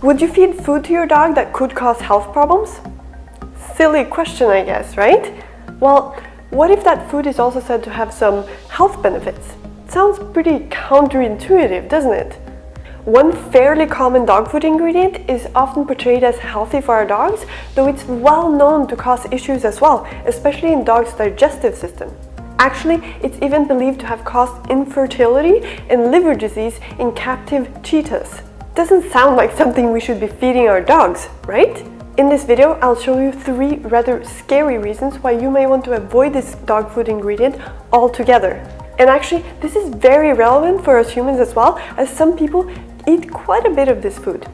Would you feed food to your dog that could cause health problems? Silly question, I guess, right? Well, what if that food is also said to have some health benefits? Sounds pretty counterintuitive, doesn't it? One fairly common dog food ingredient is often portrayed as healthy for our dogs, though it's well known to cause issues as well, especially in dogs' digestive system. Actually, it's even believed to have caused infertility and liver disease in captive cheetahs. Doesn't sound like something we should be feeding our dogs, right? In this video, I'll show you 3 rather scary reasons why you may want to avoid this dog food ingredient altogether. And actually, this is very relevant for us humans as well, as some people eat quite a bit of this food.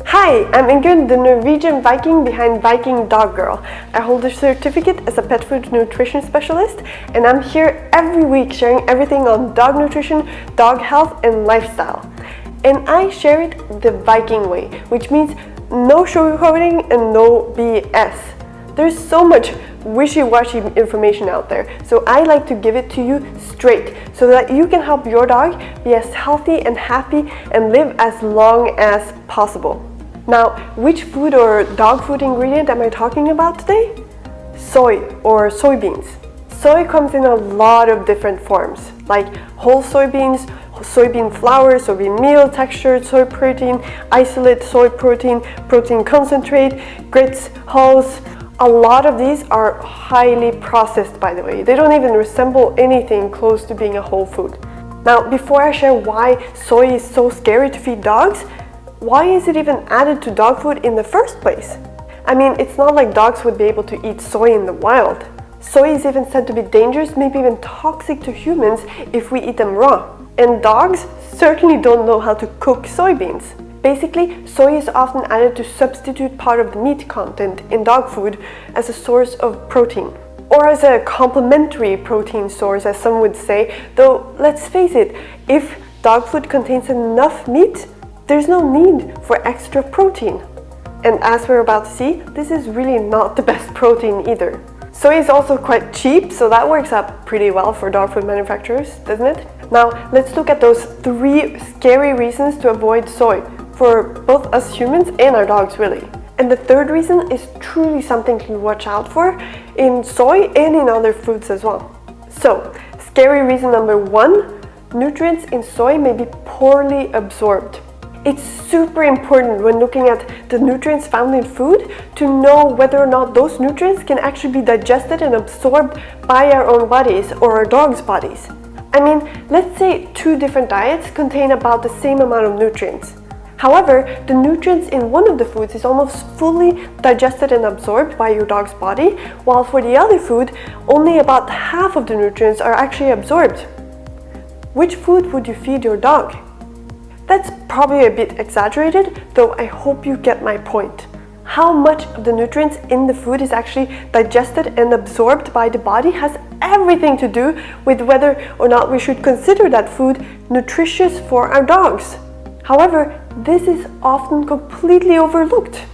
Hi, I'm Ingunn, the Norwegian Viking behind Viking Dog Girl. I hold a certificate as a pet food nutrition specialist, and I'm here every week sharing everything on dog nutrition, dog health, and lifestyle. And I share it the Viking way, which means no sugarcoating and no BS. There's so much wishy-washy information out there, so I like to give it to you straight so that you can help your dog be as healthy and happy and live as long as possible. Now, which food or dog food ingredient am I talking about today? Soy or soybeans. Soy comes in a lot of different forms, like whole soybeans, soybean flour, soybean meal, textured soy protein, isolate soy protein, protein concentrate, grits, hulls. A lot of these are highly processed, by the way. They don't even resemble anything close to being a whole food. Now, before I share why soy is so scary to feed dogs, why is it even added to dog food in the first place? I mean, it's not like dogs would be able to eat soy in the wild. Soy is even said to be dangerous, maybe even toxic to humans if we eat them raw. And dogs certainly don't know how to cook soybeans. Basically, soy is often added to substitute part of the meat content in dog food as a source of protein. Or as a complementary protein source, as some would say, though let's face it, if dog food contains enough meat, there's no need for extra protein. And as we're about to see, this is really not the best protein either. Soy is also quite cheap, so that works out pretty well for dog food manufacturers, doesn't it? Now, let's look at those 3 scary reasons to avoid soy, for both us humans and our dogs really. And the third reason is truly something to watch out for in soy and in other foods as well. So, scary reason number 1, nutrients in soy may be poorly absorbed. It's super important when looking at the nutrients found in food to know whether or not those nutrients can actually be digested and absorbed by our own bodies or our dogs' bodies. I mean, let's say 2 different diets contain about the same amount of nutrients. However, the nutrients in one of the foods is almost fully digested and absorbed by your dog's body, while for the other food, only about half of the nutrients are actually absorbed. Which food would you feed your dog? That's probably a bit exaggerated, though I hope you get my point. How much of the nutrients in the food is actually digested and absorbed by the body has everything to do with whether or not we should consider that food nutritious for our dogs. However, this is often completely overlooked.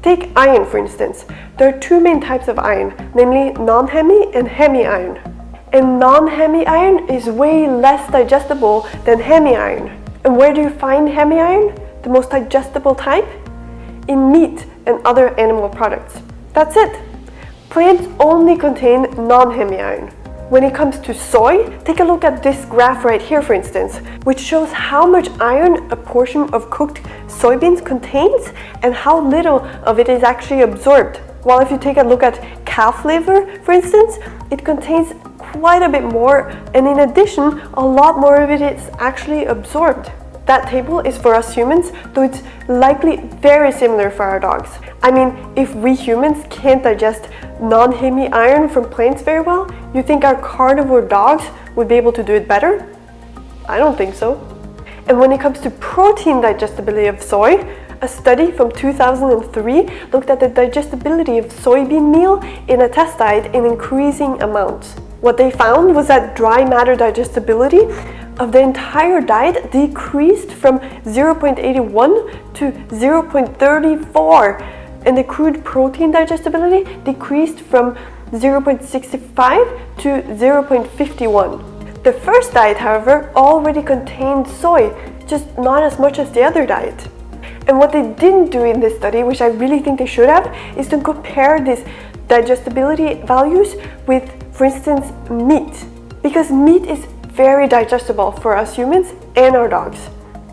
Take iron, for instance. There are 2 main types of iron, namely non-hemi and hemi iron. And non-hemi iron is way less digestible than hemi iron. And where do you find hemi iron, the most digestible type? In meat and other animal products. That's it. Plants only contain non-hemi iron. When it comes to soy, take a look at this graph right here, for instance, which shows how much iron a portion of cooked soybeans contains and how little of it is actually absorbed. While if you take a look at calf liver, for instance, it contains quite a bit more, and in addition, a lot more of it is actually absorbed. That table is for us humans, though it's likely very similar for our dogs. I mean, if we humans can't digest non-hemi iron from plants very well, you think our carnivore dogs would be able to do it better? I don't think so. And when it comes to protein digestibility of soy, a study from 2003 looked at the digestibility of soybean meal in a test diet in increasing amounts. What they found was that dry matter digestibility of the entire diet decreased from 0.81 to 0.34, and the crude protein digestibility decreased from 0.65 to 0.51. The first diet, however, already contained soy, just not as much as the other diet. And what they didn't do in this study, which I really think they should have, is to compare these digestibility values with, for instance, meat. Because meat is very digestible for us humans and our dogs.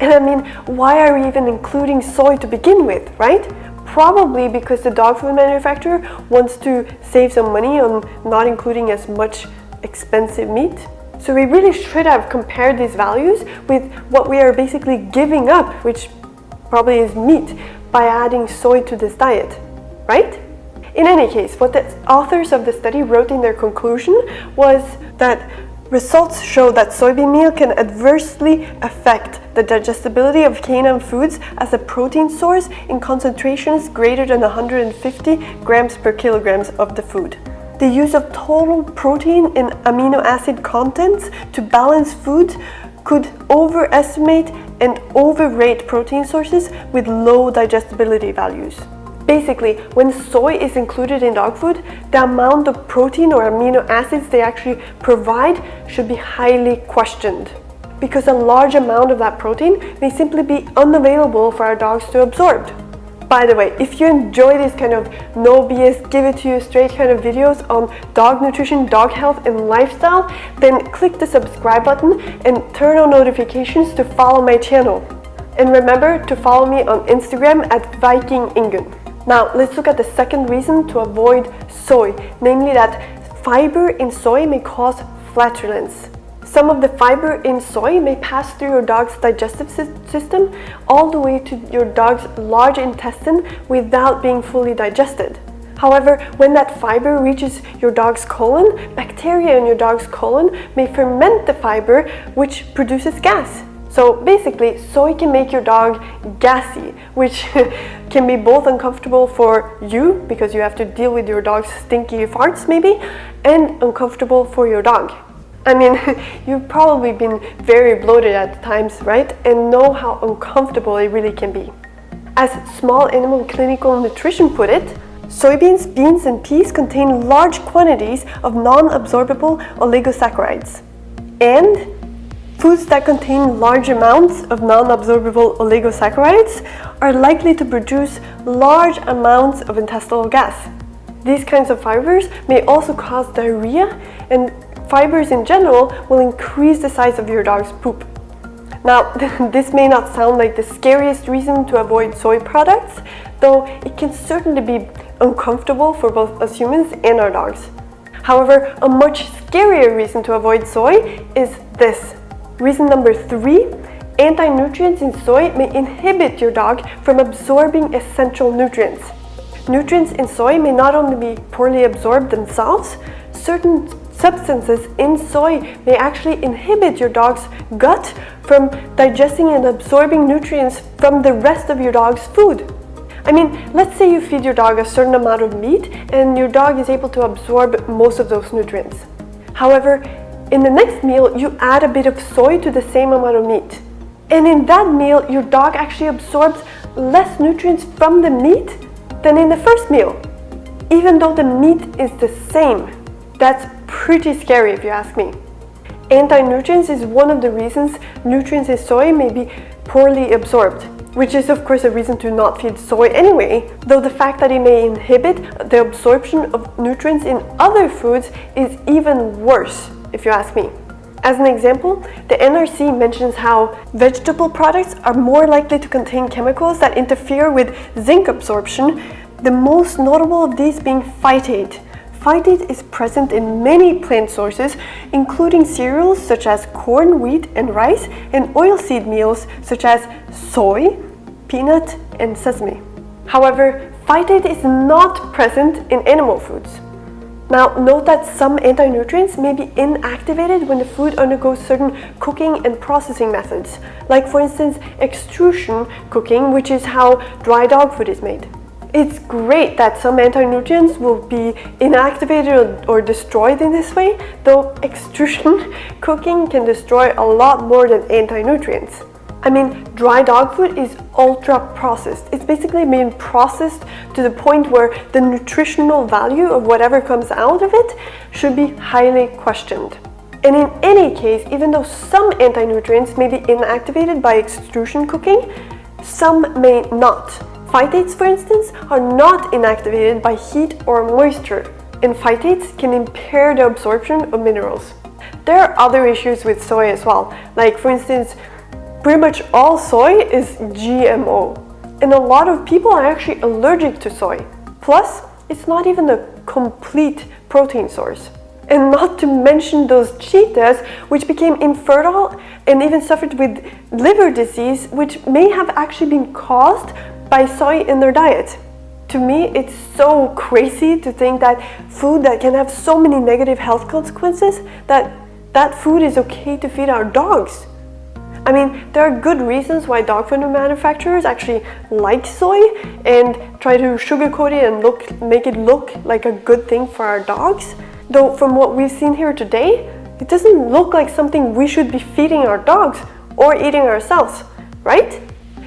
And I mean, why are we even including soy to begin with, right? Probably because the dog food manufacturer wants to save some money on not including as much expensive meat. So we really should have compared these values with what we are basically giving up, which probably is meat, by adding soy to this diet, right? In any case, what the authors of the study wrote in their conclusion was that results show that soybean meal can adversely affect the digestibility of canine foods as a protein source in concentrations greater than 150 grams per kilograms of the food. The use of total protein and amino acid contents to balance foods could overestimate and overrate protein sources with low digestibility values. Basically, when soy is included in dog food, the amount of protein or amino acids they actually provide should be highly questioned, because a large amount of that protein may simply be unavailable for our dogs to absorb. By the way, if you enjoy this kind of no BS, give it to you straight kind of videos on dog nutrition, dog health and lifestyle, then click the subscribe button and turn on notifications to follow my channel. And remember to follow me on Instagram at Viking. Now let's look at the second reason to avoid soy, namely that fiber in soy may cause flatulence. Some of the fiber in soy may pass through your dog's digestive system all the way to your dog's large intestine without being fully digested. However, when that fiber reaches your dog's colon, bacteria in your dog's colon may ferment the fiber, which produces gas. So basically, soy can make your dog gassy, which can be both uncomfortable for you, because you have to deal with your dog's stinky farts maybe, and uncomfortable for your dog. I mean, you've probably been very bloated at times, right? And know how uncomfortable it really can be. As Small Animal Clinical Nutrition put it, soybeans, beans, and peas contain large quantities of nonabsorbable oligosaccharides. And foods that contain large amounts of non-absorbable oligosaccharides are likely to produce large amounts of intestinal gas. These kinds of fibers may also cause diarrhea, and fibers in general will increase the size of your dog's poop. Now, this may not sound like the scariest reason to avoid soy products, though it can certainly be uncomfortable for both us humans and our dogs. However, a much scarier reason to avoid soy is this. Reason number 3, anti-nutrients in soy may inhibit your dog from absorbing essential nutrients. Nutrients in soy may not only be poorly absorbed themselves, certain substances in soy may actually inhibit your dog's gut from digesting and absorbing nutrients from the rest of your dog's food. I mean, let's say you feed your dog a certain amount of meat and your dog is able to absorb most of those nutrients. However, in the next meal, you add a bit of soy to the same amount of meat. And in that meal, your dog actually absorbs less nutrients from the meat than in the first meal, even though the meat is the same. That's pretty scary if you ask me. Anti-nutrients is one of the reasons nutrients in soy may be poorly absorbed, which is of course a reason to not feed soy anyway, though the fact that it may inhibit the absorption of nutrients in other foods is even worse, if you ask me. As an example, the NRC mentions how vegetable products are more likely to contain chemicals that interfere with zinc absorption, the most notable of these being phytate. Phytate is present in many plant sources, including cereals such as corn, wheat, and rice, and oilseed meals such as soy, peanut, and sesame. However, phytate is not present in animal foods. Now, note that some anti-nutrients may be inactivated when the food undergoes certain cooking and processing methods, like for instance extrusion cooking, which is how dry dog food is made. It's great that some anti-nutrients will be inactivated or destroyed in this way, though extrusion cooking can destroy a lot more than anti-nutrients. I mean, dry dog food is ultra processed. It's basically being processed to the point where the nutritional value of whatever comes out of it should be highly questioned. And in any case, even though some anti-nutrients may be inactivated by extrusion cooking, some may not. Phytates, for instance, are not inactivated by heat or moisture, and phytates can impair the absorption of minerals. There are other issues with soy as well, like for instance, pretty much all soy is GMO, and a lot of people are actually allergic to soy. Plus, it's not even a complete protein source. And not to mention those cheetahs, which became infertile and even suffered with liver disease, which may have actually been caused by soy in their diet. To me, it's so crazy to think that food that can have so many negative health consequences, that food is okay to feed our dogs. I mean, there are good reasons why dog food manufacturers actually like soy and try to sugarcoat it and make it look like a good thing for our dogs. Though from what we've seen here today, it doesn't look like something we should be feeding our dogs or eating ourselves, right?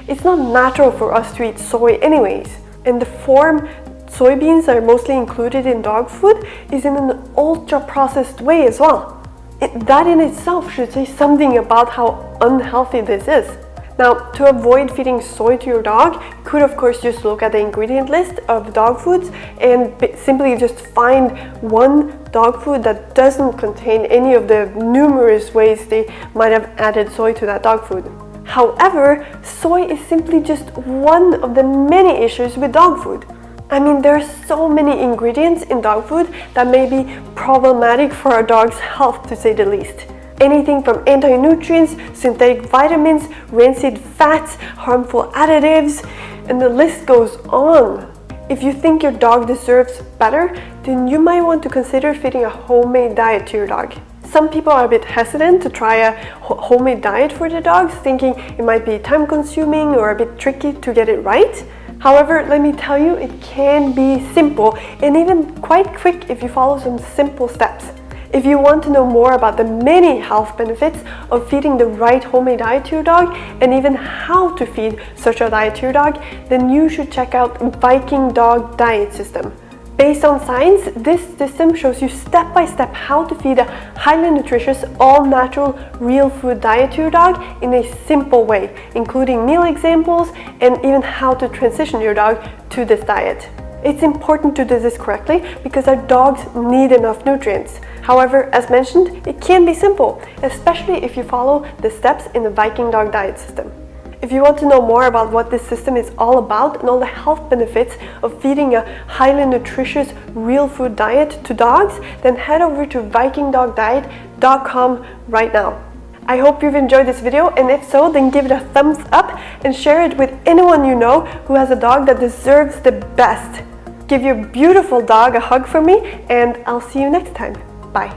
It's not natural for us to eat soy anyways. And the form soybeans are mostly included in dog food is in an ultra-processed way as well. That in itself should say something about how unhealthy this is. Now, to avoid feeding soy to your dog, you could of course just look at the ingredient list of dog foods and simply just find one dog food that doesn't contain any of the numerous ways they might have added soy to that dog food. However, soy is simply just one of the many issues with dog food. I mean, there are so many ingredients in dog food that may be problematic for our dog's health, to say the least. Anything from anti-nutrients, synthetic vitamins, rancid fats, harmful additives, and the list goes on. If you think your dog deserves better, then you might want to consider feeding a homemade diet to your dog. Some people are a bit hesitant to try a homemade diet for their dogs, thinking it might be time-consuming or a bit tricky to get it right. However, let me tell you, it can be simple and even quite quick if you follow some simple steps. If you want to know more about the many health benefits of feeding the right homemade diet to your dog and even how to feed such a diet to your dog, then you should check out Viking Dog Diet System. Based on science, this system shows you step by step how to feed a highly nutritious, all-natural, real food diet to your dog in a simple way, including meal examples and even how to transition your dog to this diet. It's important to do this correctly because our dogs need enough nutrients. However, as mentioned, it can be simple, especially if you follow the steps in the Viking Dog Diet System. If you want to know more about what this system is all about and all the health benefits of feeding a highly nutritious real food diet to dogs, then head over to vikingdogdiet.com right now. I hope you've enjoyed this video, and if so, then give it a thumbs up and share it with anyone you know who has a dog that deserves the best. Give your beautiful dog a hug from me, and I'll see you next time. Bye.